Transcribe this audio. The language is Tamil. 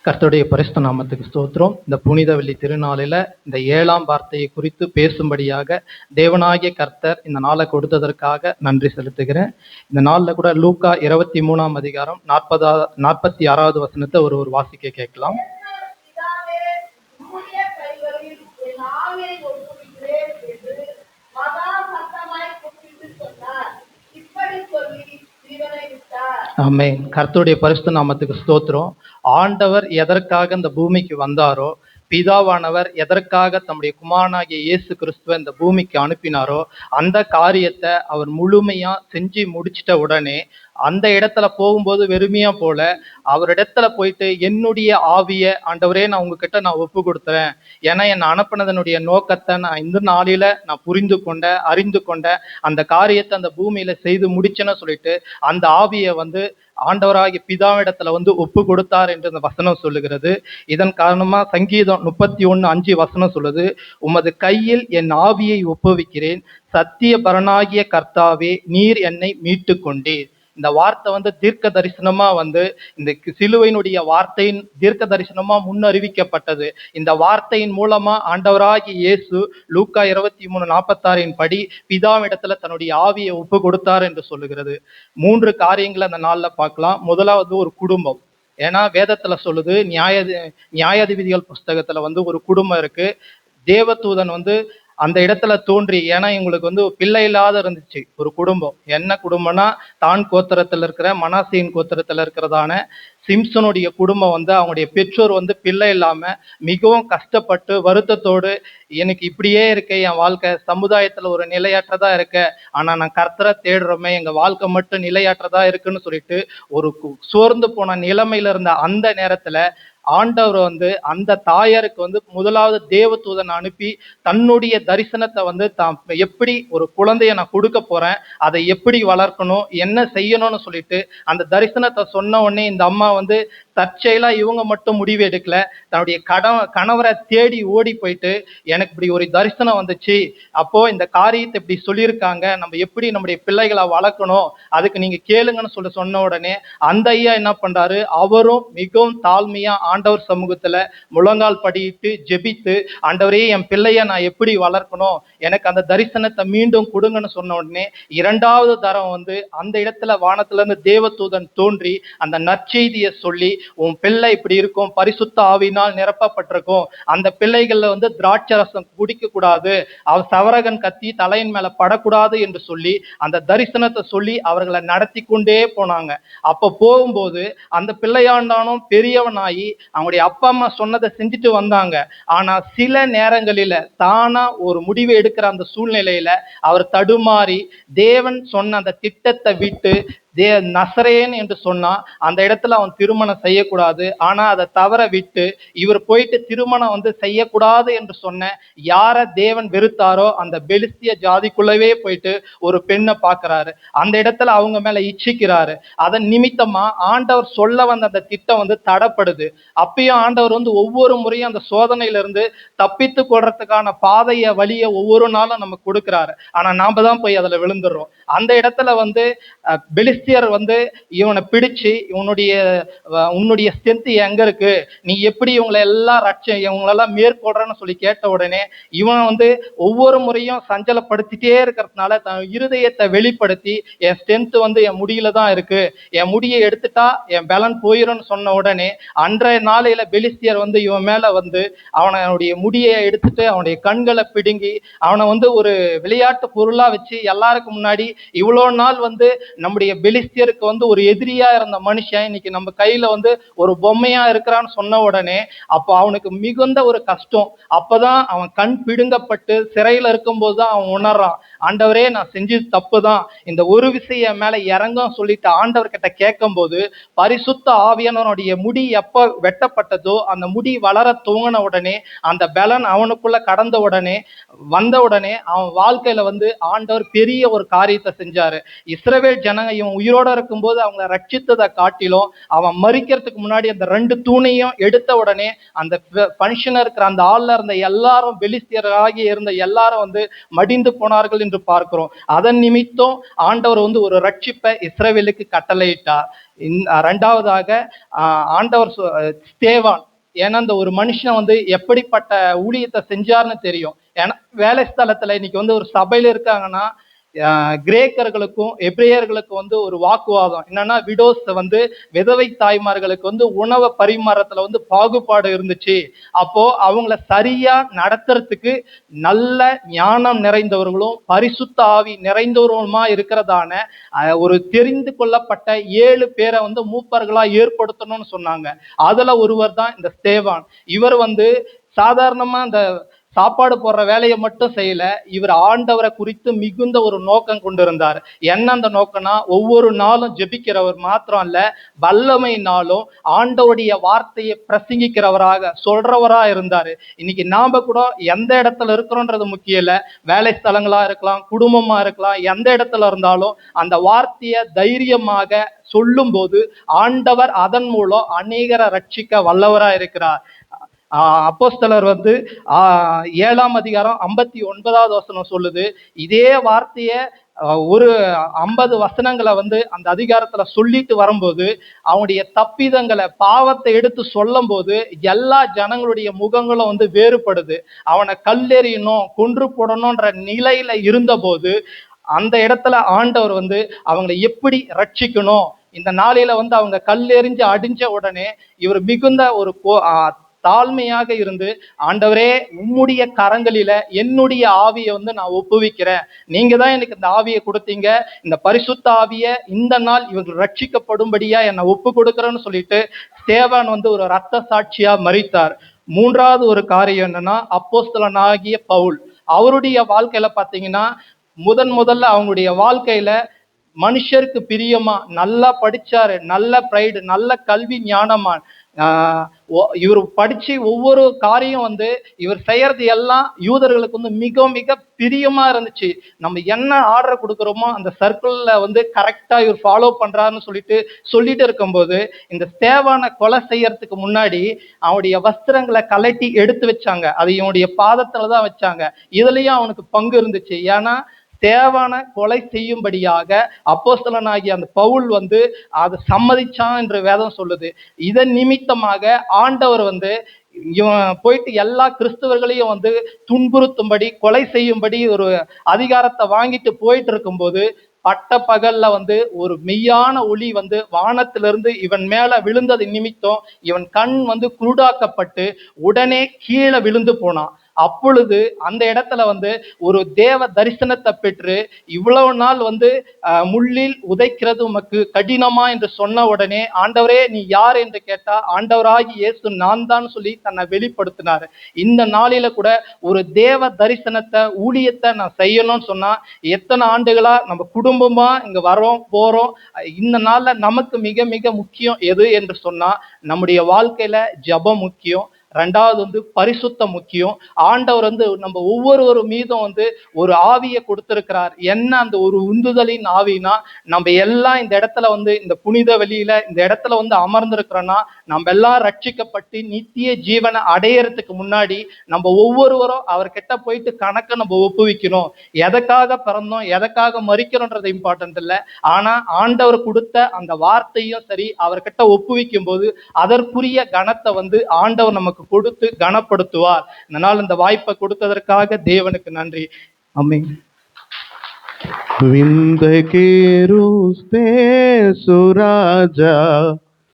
கர்த்தருடைய பரிசுத்த நாமத்துக்கு ஸ்தோத்திரம். இந்த புனித வெள்ளி திருநாளில இந்த 7ஆம் வார்த்தையை குறித்து பேசும்படியாக தேவனாகிய கர்த்தர் இந்த நாளை கொடுத்ததற்காக நன்றி செலுத்துகிறேன். இந்த நாளில் கூட லூக்கா 23ஆம் அதிகாரம் 46வது வசனத்தை ஒரு வாசிக்க கேட்கலாம். ஆமென். கர்த்தருடைய பரிசுத்த நாமத்துக்கு ஸ்தோத்திரம். ஆண்டவர் எதற்காக இந்த பூமிக்கு வந்தாரோ, பிதாவானவர் எதற்காக தம்முடைய குமாரனாகிய இயேசு கிறிஸ்துவ இந்த பூமிக்கு அனுப்பினாரோ, அந்த காரியத்தை அவர் முழுமையா செஞ்சு முடிச்சிட்ட உடனே அந்த இடத்துல போகும்போது வெறுமையா போல அவரிடத்துல போயிட்டு என்னுடைய ஆவிய ஆண்டவரே நான் உங்ககிட்ட நான் ஒப்பு கொடுத்துறேன், ஏன்னா என்னை அனுப்பினதனுடைய நோக்கத்தை நான் இந்த நாளில நான் புரிந்து கொண்ட அறிந்து கொண்ட அந்த காரியத்தை அந்த பூமியில செய்து முடிச்சேன்னு சொல்லிட்டு அந்த ஆவியை ஆண்டவராகிய பிதாவிடத்துல ஒப்பு கொடுத்தார் என்று அந்த வசனம் சொல்லுகிறது. இதன் காரணமா சங்கீதம் 31:5 வசனம் சொல்லுது, உமது கையில் என் ஆவியை ஒப்புவிக்கிறேன், சத்திய பரனாகிய கர்த்தாவே நீர் என்னை மீட்டு கொண்டீர். இந்த வார்த்தை தீர்க்க தரிசனமா இந்த சிலுவையினுடைய வார்த்தையின் தீர்க்க தரிசனமா முன்னறிவிக்கப்பட்டது. இந்த வார்த்தையின் மூலமா ஆண்டவராகிய இயேசு லூக்கா 23:46 படி பிதாவிடத்துல தன்னுடைய ஆவியை ஒப்பு கொடுத்தார் என்று சொல்லுகிறது. 3 காரியங்களை அந்த நாள்ல பார்க்கலாம். முதலாவது ஒரு குடும்பம். ஏன்னா வேதத்துல சொல்லுது, நியாயாதிபதிகள் புஸ்தகத்துல ஒரு குடும்பம் இருக்கு. தேவதூதன் அந்த இடத்துல தோன்றி, ஏன்னா இவங்களுக்கு பிள்ளை இல்லாத இருந்துச்சு ஒரு குடும்பம். என்ன குடும்பம்னா, தான் கோத்திரத்துல இருக்கிற மனாசேயின் கோத்திரத்துல இருக்கிறதான சிம்சனுடைய குடும்பம் அவங்களுடைய பெற்றோர் பிள்ளை இல்லாம மிகவும் கஷ்டப்பட்டு வருத்தத்தோடு, எனக்கு இப்படியே இருக்க என் வாழ்க்கை, சமுதாயத்துல ஒரு நிலையற்றதா இருக்க, ஆனா நான் கர்த்தரை தேடுறோமே, எங்க வாழ்க்கை மட்டும் நிலையற்றதா இருக்குன்னு சொல்லிட்டு ஒரு சோர்ந்து போன நிலைமையில இருந்த அந்த நேரத்துல ஆண்டவர் அந்த தாயாருக்கு முதலாவது தேவதூதன் அனுப்பி தன்னுடைய தரிசனத்தை தான் எப்படி ஒரு குழந்தைய நான் கொடுக்க போறேன், அதை எப்படி வளர்க்கணும், என்ன செய்யணும்னு சொல்லிட்டு அந்த தரிசனத்தை சொன்ன உடனே இந்த அம்மா தற்செயலா இவங்க மட்டும் முடிவு எடுக்கல, தன்னுடைய கணவரை தேடி ஓடி போயிட்டு, எனக்கு இப்படி ஒரு தரிசனம் வந்துச்சு, அப்போ இந்த காரியத்தை இப்படி சொல்லியிருக்காங்க, நம்ம எப்படி நம்முடைய பிள்ளைகளை வளர்க்கணும், அதுக்கு நீங்க கேளுங்கன்னு சொன்ன உடனே அந்த ஐயா என்ன பண்றாரு, அவரும் மிகவும் தாழ்மையா ஆண்டவர் சமூகத்துல முழங்கால் படியிட்டு ஜெபித்து, ஆண்டவரே என் பிள்ளைய நான் எப்படி வளர்க்கணும், எனக்கு அந்த தரிசனத்தை மீண்டும் கொடுங்கன்னு சொன்ன உடனே 2வது தரம் அந்த இடத்துல வானத்துல இருந்து தேவதூதன் தோன்றி அந்த நற்செய்தியை சொல்லி, உன் பிள்ளை இப்படி இருக்கும், பரிசுத்த ஆவியினால் நிரப்பப்பட்டிருக்கும், அந்த பிள்ளைகள்ல திராட்சை ரசம் குடிக்க கூடாது, சவரகன் கத்தி தலையின் மேல படக்கூடாது என்று சொல்லி அந்த தரிசனத்தை சொல்லி அவர்களை நடத்தி கொண்டே போனாங்க. அப்ப போகும்போது அந்த பிள்ளையாண்டானும் பெரியவனாயி அவங்களுடைய அப்பா அம்மா சொன்னதை செஞ்சுட்டு வந்தாங்க. ஆனா சில நேரங்களில தானா ஒரு முடிவை எடுக்கிற அந்த சூழ்நிலையில அவர் தடுமாறி தேவன் சொன்ன அந்த திட்டத்தை விட்டு நசரேன் என்று சொன்னா அந்த இடத்துல அவன் திருமணம் செய்யக்கூடாது, ஆனா அதை தவற விட்டு இவர் போயிட்டு திருமணம் செய்யக்கூடாது என்று சொன்ன யார தேவன் வெறுத்தாரோ அந்த பெலிஸ்திய ஜாதிக்குள்ளவே போயிட்டு ஒரு பெண்ணை பார்க்கிறாரு. அந்த இடத்துல அவங்க மேல இச்சிக்கிறாரு. அதன் நிமித்தமா ஆண்டவர் சொல்ல வந்த அந்த திட்டம் தடப்படுது. அப்பயும் ஆண்டவர் ஒவ்வொரு முறையும் அந்த சோதனையில இருந்து தப்பித்து கொள்றதுக்கான பாதைய வழிய ஒவ்வொரு நாளும் நமக்கு கொடுக்கிறாரு. ஆனா நாம தான் போய் அதுல விழுந்துடுறோம். அந்த இடத்துல பெலிஸ்தியர் இவனை பிடிச்சு, உன்னுடைய ஸ்ட்ரென்த் எங்க இருக்கு, நீ எப்படி இவங்களை எல்லாம் இவங்களெல்லாம் மேற்கொள்றன்னு சொல்லி கேட்ட உடனே இவன் ஒவ்வொரு முறையும் சஞ்சலப்படுத்திட்டே இருக்கிறதுனால தன் இருதயத்தை வெளிப்படுத்தி, என் ஸ்ட்ரென்த் என் முடியில தான் இருக்கு, என் முடியை எடுத்துட்டா என் பலன் போயிடும்னு சொன்ன உடனே அன்றைய நாளையில பெலிஸ்தியர் இவன் மேல அவனுடைய முடியை எடுத்துட்டு அவனுடைய கண்களை பிடுங்கி அவனை ஒரு விளையாட்டு பொருளா வச்சு எல்லாருக்கும் முன்னாடி, இவ்வளவு நாள் நம்முடைய பெலிஸ்தியருக்கு ஒரு எதிரியா இருந்த மனுஷன் இன்னைக்கு நம்ம கையில ஒரு பொம்மையா இருக்கிறான்னு சொன்ன உடனே அப்போ அவனுக்கு மிகுந்த ஒரு கஷ்டம். அப்பதான் அவன் கண் பிடுங்கப்பட்டு சிறையில இருக்கும் போதுதான் அவன் உணர்றான், ஆண்டவரே நான் செஞ்சது தப்பு தான், இந்த ஒரு விஷயம் மேல இறங்கும் சொல்லிட்டு ஆண்டவர் கிட்ட கேட்கும் போது பரிசுத்த ஆவியானவனுடைய முடி எப்ப வெட்டப்பட்டதோ அந்த முடி வளர துவங்கின உடனே அந்த பலன் அவனுக்குள்ள கடந்த உடனே வந்த உடனே அவன் வாழ்க்கையில ஆண்டவர் பெரிய ஒரு காரியத்தை செஞ்சாரு. இஸ்ரவேல் ஜனங்க இவன் உயிரோட இருக்கும்போது அவங்களை ரட்சித்ததை காட்டிலும் அவன் மரிக்கிறதுக்கு முன்னாடி அந்த 2 தூணையும் எடுத்த உடனே அந்த பனிஷனா இருக்கிற அந்த ஆள்ல இருந்த எல்லாரும் பெலிஸ்தியராகி இருந்த எல்லாரும் மடிந்து போனார்கள் என்று பார்க்கிறோம். அதன் நிமித்தம் ஆண்டவர் வந்து ஒரு ரட்சிப்பை இஸ்ரவேலுக்கு கட்டளையிட்டார். இரண்டாவதாக ஆண்டவர் ஸ்தேவான், ஏன்னா இந்த ஒரு மனுஷன் வந்து எப்படிப்பட்ட ஊழியத்தை செஞ்சார்னு தெரியும். ஏன்னா வேலை ஸ்தலத்துல இன்னைக்கு வந்து ஒரு சபையில இருக்காங்கன்னா கிரேக்கர்களுக்கும் எபிரேயர்களுக்கும் வந்து ஒரு வாக்குவாதம் என்னன்னா, விடோஸ் வந்து விதவை தாய்மார்களுக்கு வந்து உணவை பரிமாறத்துல வந்து பாகுபாடு இருந்துச்சு. அப்போ அவங்கள சரியா நடத்துறதுக்கு நல்ல ஞானம் நிறைந்தவர்களும் பரிசுத்த ஆவி நிறைந்தவர்களுமா இருக்கிறதான ஒரு தெரிந்து கொள்ளப்பட்ட 7 பேரை வந்து மூப்பர்களா ஏற்படுத்தணும்னு சொன்னாங்க. அதுல ஒருவர் தான் இந்த ஸ்தேவான். இவர் வந்து சாதாரணமா இந்த சாப்பாடு போடுற வேலையை மட்டும் செய்யல, இவர் ஆண்டவரை குறித்து மிகுந்த ஒரு நோக்கம் கொண்டிருந்தார். என்ன அந்த நோக்கம்னா, ஒவ்வொரு நாளும் ஜெபிக்கிறவர் மாத்திரம் அல்ல, வல்லமையினாலும் ஆண்டவருடைய வார்த்தையை பிரசங்கிக்கிறவராக சொல்றவரா இருந்தாரு. இன்னைக்கு நாம கூட எந்த இடத்துல இருக்கிறோன்றது முக்கியம் இல்ல, வேலை ஸ்தலங்களா இருக்கலாம், குடும்பமா இருக்கலாம், எந்த இடத்துல இருந்தாலும் அந்த வார்த்தையை தைரியமாக சொல்லும் போது ஆண்டவர் அதன் மூலம் அநேகரை ரட்சிக்க வல்லவரா இருக்கிறார். அப்போஸ்தலர் வந்து 7ஆம் அதிகாரம் 59வது வசனம் சொல்லுது. இதே வார்த்தைய ஒரு 50 வசனங்களை வந்து அந்த அதிகாரத்துல சொல்லிட்டு வரும்போது அவனுடைய தப்பிதங்களை பாவத்தை எடுத்து சொல்லும் போது எல்லா ஜனங்களுடைய முகங்களும் வந்து வேறுபடுது. அவனை கல்லெறியணும் கொன்று போடணும்ன்ற நிலையில இருந்த போது அந்த இடத்துல ஆண்டவர் வந்து அவங்களை எப்படி ரட்சிக்கணும், இந்த நாளில வந்து அவங்க கல்லெறிஞ்சு அடிஞ்ச உடனே இவர் மிகுந்த ஒரு தாழ்மையாக இருந்து, ஆண்டவரே உம்முடைய கரங்களில என்னுடைய ஆவியை வந்து நான் ஒப்புவிக்கிறேன், நீங்க தான் எனக்கு இந்த ஆவியை கொடுத்தீங்க, இந்த பரிசுத்த ஆவியை இந்த நாள் இவர்கள் ரட்சிக்கப்படும்படியா என்னை ஒப்பு கொடுக்கிறேன்னு சொல்லிட்டு ஸ்தேவான் வந்து ஒரு இரத்த சாட்சியா மரித்தார். மூன்றாவது ஒரு காரியம் என்னன்னா, அப்போஸ்தலனாகிய பவுல், அவருடைய வாழ்க்கையில பாத்தீங்கன்னா முதல்ல அவங்களுடைய வாழ்க்கையில மனுஷருக்கு பிரியமா நல்லா படிச்சாரு, நல்ல பிரைடு, நல்ல கல்வி ஞானமான். இவர் படிச்சு ஒவ்வொரு காரியம் வந்து இவர் செய்யறது எல்லாம் யூதர்களுக்கு வந்து மிக மிக பிரியமா இருந்துச்சு. நம்ம என்ன ஆர்டர் கொடுக்குறோமோ அந்த சர்க்கிள்ல வந்து கரெக்டா இவர் ஃபாலோ பண்றாருன்னு சொல்லிட்டு இருக்கும்போது இந்த ஸ்தேவானை கொலை செய்யறதுக்கு முன்னாடி அவனுடைய வஸ்திரங்களை கலட்டி எடுத்து வச்சாங்க. அது இவனுடைய பாதத்துலதான் வச்சாங்க. இதுலயும் அவனுக்கு பங்கு இருந்துச்சு. ஏன்னா ஸ்தேவானை கொலை செய்யும்படியாக அப்போஸ்தலனாகிய அந்த பவுல் வந்து அதை சம்மதிச்சான் என்று வேதம் சொல்லுது. இதன் நிமித்தமாக ஆண்டவர் வந்து இவன் போயிட்டு எல்லா கிறிஸ்தவர்களையும் வந்து துன்புறுத்தும்படி கொலை செய்யும்படி ஒரு அதிகாரத்தை வாங்கிட்டு போயிட்டு இருக்கும்போது பட்ட பகல்ல வந்து ஒரு மெய்யான ஒளி வந்து வானத்திலிருந்து இவன் மேல விழுந்தது நிமித்தம் இவன் கண் வந்து குருடாக்கப்பட்டு உடனே கீழே விழுந்து போனான். அப்பொழுது அந்த இடத்துல வந்து ஒரு தேவ தரிசனத்தை பெற்று, இவ்வளவு நாள் வந்து முள்ளில் உதைக்கிறது உமக்கு கடினமா என்று சொன்ன உடனே, ஆண்டவரே நீ யார் என்று கேட்டா, ஆண்டவராகி இயேசு நான் தான் சொல்லி தன்னை வெளிப்படுத்தினார். இந்த நாளில கூட ஒரு தேவ தரிசனத்தை ஊழியத்தை நான் செய்யணும்னு சொன்னா, எத்தனை ஆண்டுகளா நம்ம குடும்பமா இங்க வரோம் போறோம். இந்த நாள்ல நமக்கு மிக மிக முக்கியம் எது என்று சொன்னா, நம்முடைய வாழ்க்கையில ஜெபம் முக்கியம். ரெண்டாவது வந்து பரிசுத்தம் முக்கியம். ஆண்டவர் வந்து நம்ம ஒவ்வொரு மீதும் வந்து ஒரு ஆவியை கொடுத்திருக்கிறார். என்ன அந்த ஒரு உந்துதலின் ஆவினா, நம்ம எல்லாம் இந்த இடத்துல வந்து இந்த புனித வெளியில இந்த இடத்துல வந்து அமர்ந்திருக்கிறோம்னா, நம்ம எல்லாம் ரட்சிக்கப்பட்டு நித்திய ஜீவனை அடையறதுக்கு முன்னாடி நம்ம ஒவ்வொருவரும் அவர்கிட்ட போயிட்டு கணக்கை நம்ம ஒப்புவிக்கணும். எதற்காக பிறந்தோம், எதற்காக மறிக்கிறோன்றது இம்பார்ட்டன்ட் இல்லை. ஆனா ஆண்டவர் கொடுத்த அந்த வார்த்தையும் சரி அவர்கிட்ட ஒப்புவிக்கும் போது அதற்குரிய கணத்தை வந்து ஆண்டவர் நமக்கு கொடுத்து கனப்படுத்துவார். அதனால் இந்த வாய்ப்பை கொடுத்ததற்காக தேவனுக்கு நன்றி. ஆமென். விந்தை கேருஸ்தே சுராஜா